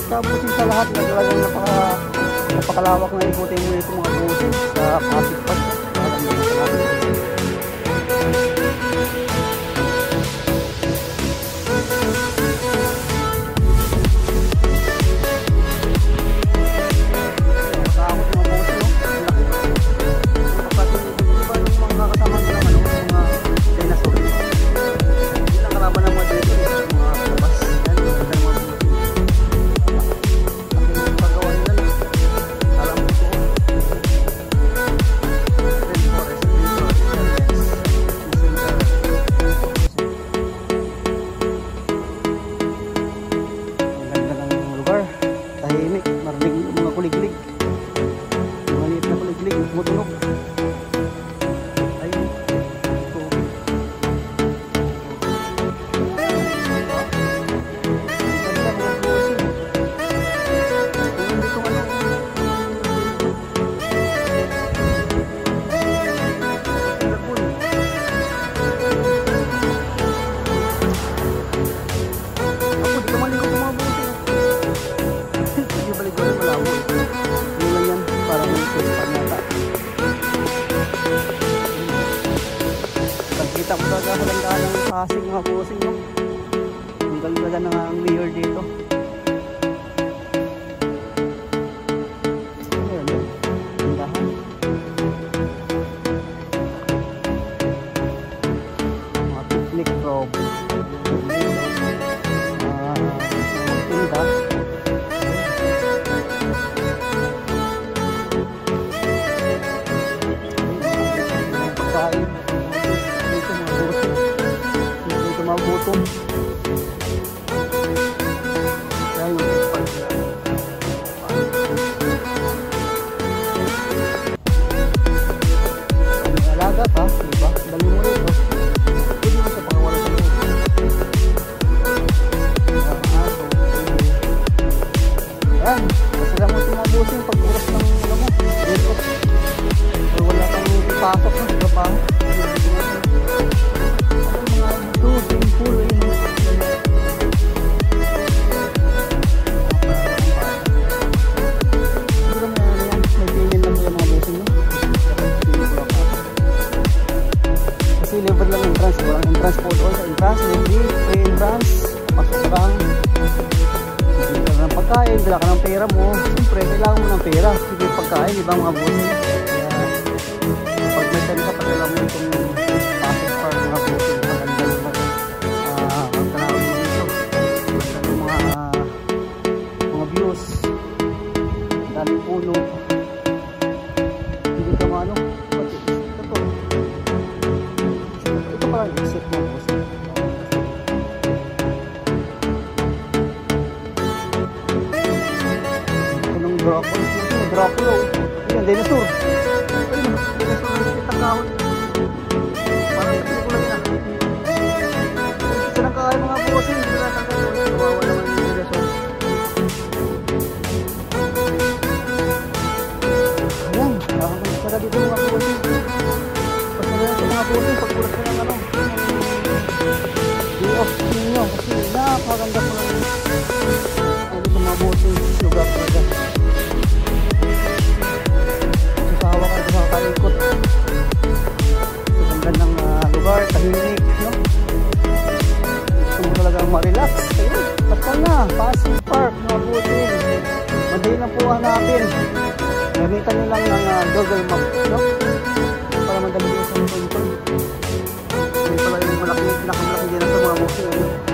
tapusin sa lahat na talagang napakalawak na ikutin mo ito mga pusin sa Pasig Park. Kita mo talaga sa ganda ng Pasig mga pusing, no? Ang ganda ng mayor dito. Ayan, gandahan. Mga picnic prob. Magtinda. Pagkain. Magutom. Kaya yung park na. May alaga pa, diba? Dali mo rin, no? Pwede mo sa pangawala sa loob. Ayan, masala mo tumabusin pag oras ng ano mo. Dito. Pero wala kang ipasok na, diba pa? Simple eh. Siguro na yan, may payment lang yung mga busing, no? Kasi liver lang entrance, walang entrance po doon sa entrance, libre, free entrance, pasok ka lang. Hindi ka ng pagkain, dala ka ng pera mo. Siyempre, kailangan mo ng pera, hindi pagkain, iba mga busing. Kaya, pag may time ka, padala mo itong Pasig Park mga busing. Daming puno. Hindi ka maano. Ito parang exit mo po. Ito ng Dracula. Dracula. Ayan, dinosaur. Ayun, dinosaur. Kitang kahon. Parang sa pelikula nila. Ito lang kaya mga bossing. Kawawa naman yung dinosaur. Para dito mga pusing. Pasala na sa mga pusing pagpulas ka ng ano. Day off ninyo kasi napakaganda po ng dito mga pusing lugar talaga. Sasawa ka sa kalikot. Ang gandang lugar, tahimik, no? Gusto mo talaga ma-relax. Ayun, pasal na, Pasig Park mga pusing. Madali na po hanapin. Gamitan nyo lang ng Google Map, no? Para madali nyo sa phone. Yun pala yung pinakamalaki din sa mga busing.